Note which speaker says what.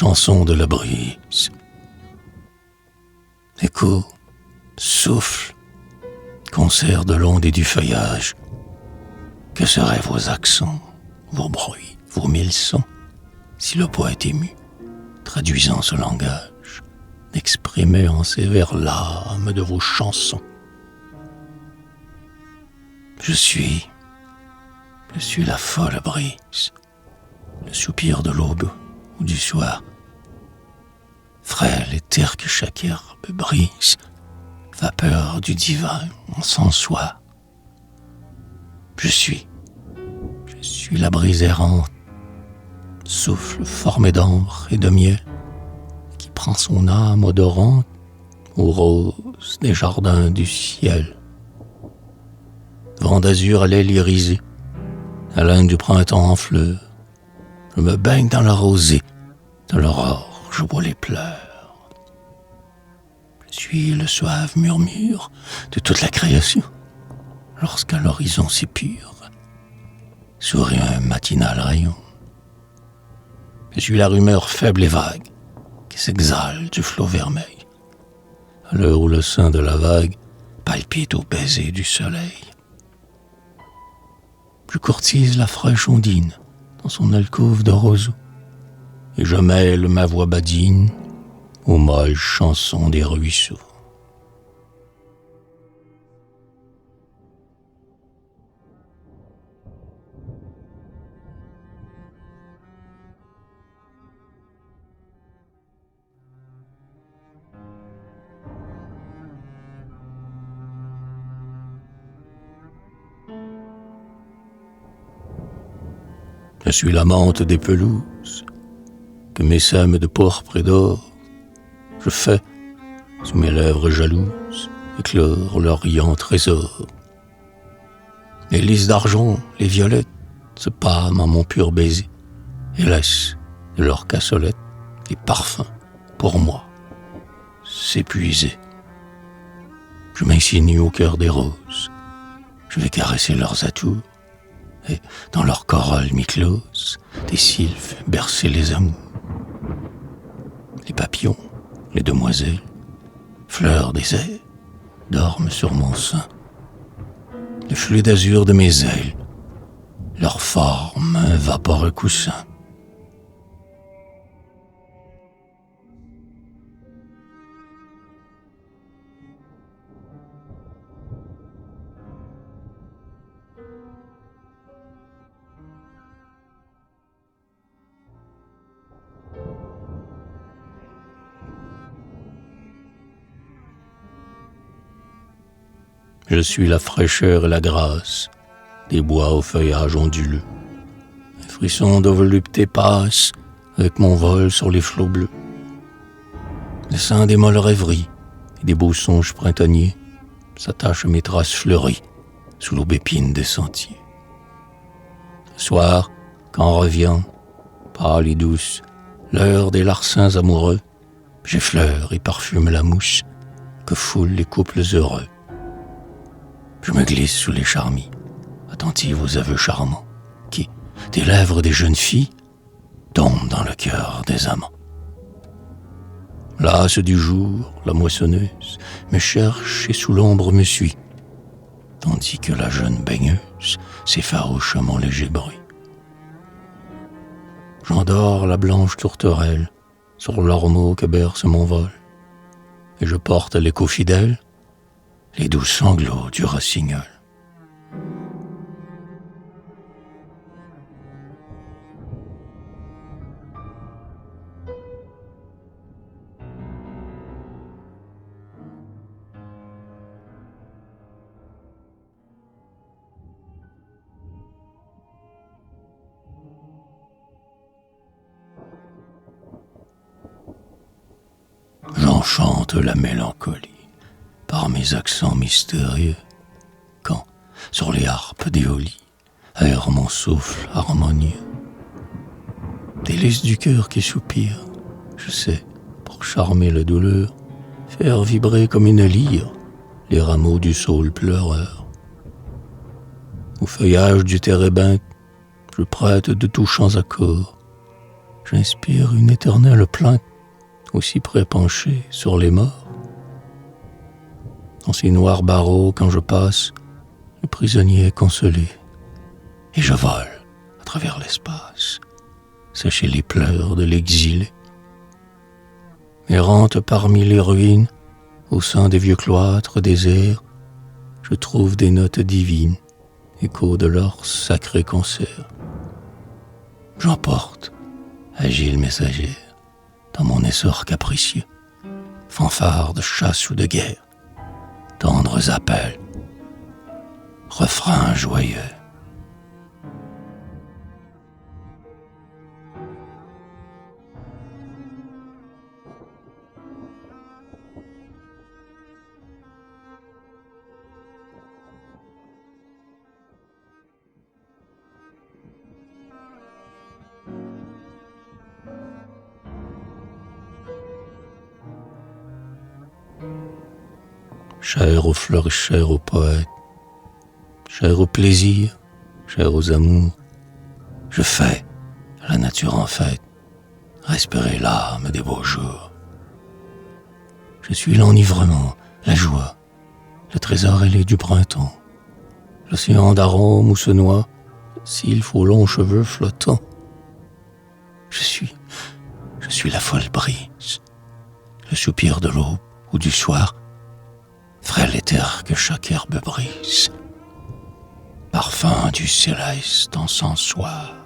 Speaker 1: chanson de la brise. Écho, souffle, concert de l'onde et du feuillage. Que seraient vos accents, vos bruits, vos mille sons, si le poète ému, traduisant ce langage, n'exprimait en ces vers l'âme de vos chansons? Je suis la folle brise, le soupir de l'aube ou du soir, frêle et terre que chaque herbe brise, vapeur du divin encensoir. Je suis la brise errante, souffle formé d'ambre et de miel, qui prend son âme odorante aux roses des jardins du ciel. Vent d'azur à l'aile irisée, haleine du printemps en fleurs, je me baigne dans la rosée, de l'aurore je bois les pleurs. Je suis le suave murmure de toute la création, lorsqu'à l'horizon s'épure sourit un matinal rayon. Je suis la rumeur faible et vague qui s'exhale du flot vermeil, à l'heure où le sein de la vague palpite au baiser du soleil. Je courtise la fraîche ondine dans son alcôve de roseaux, et je mêle ma voix badine aux molles chansons des ruisseaux. Je suis la menthe des pelouses que mes sèmes de pourpre et d'or. Je fais, sous mes lèvres jalouses, éclore leur riant trésor. Les lys d'argent, les violettes, se pâment à mon pur baiser et laissent de leur cassolette les parfums, pour moi, s'épuiser. Je m'insinue au cœur des roses, je vais caresser leurs atours, et dans leur corolle mi-close, des sylphes bercer les amours. Les papillons, les demoiselles, fleurs des airs, dorment sur mon sein. Le flux d'azur de mes ailes leur forme un vaporeux coussin. Je suis la fraîcheur et la grâce des bois au feuillage onduleux. Un frisson de volupté passe avec mon vol sur les flots bleus. Laissant des molles rêveries et des beaux songes printaniers s'attachent mes traces fleuries sous l'aubépine des sentiers. Le soir, quand revient, pâle et douce, l'heure des larcins amoureux, j'effleure et parfume la mousse que foulent les couples heureux. Je me glisse sous les charmilles, attentive aux aveux charmants, qui, des lèvres des jeunes filles, tombent dans le cœur des amants. Lasse du jour, la moissonneuse me cherche et sous l'ombre me suit, tandis que la jeune baigneuse s'effarouche à mon léger bruit. J'endors la blanche tourterelle sur l'ormeau que berce mon vol, et je porte l'écho fidèle les doux sanglots du rossignol. J'enchante la mélancolie par mes accents mystérieux, quand, sur les harpes d'Éolie, erre mon souffle harmonieux. Délice du cœur qui soupire, je sais, pour charmer la douleur, faire vibrer comme une lyre les rameaux du saule pleureur. Au feuillage du térébinthe, je prête de touchants accords, J'inspire une éternelle plainte, aussi près penché sur les morts. Dans ces noirs barreaux, quand je passe, le prisonnier est consolé, et je vole à travers l'espace, sécher les pleurs de l'exilé. Errante parmi les ruines, au sein des vieux cloîtres déserts, je trouve des notes divines, écho de leur sacré concert. J'emporte, agile messagère, dans mon essor capricieux, fanfare de chasse ou de guerre, tendres appels, refrains joyeux. Cher aux fleurs, cher aux poètes, cher au plaisir, cher aux amours, je fais, la nature en fête, respirer l'âme des beaux jours. Je suis l'enivrement, la joie, le trésor ailé du printemps, l'océan d'arômes où se noie, sylphe aux longs cheveux flottants. Je suis la folle brise, le soupir de l'aube ou du soir, frêle éther que chaque herbe brise, parfum du céleste encensoir.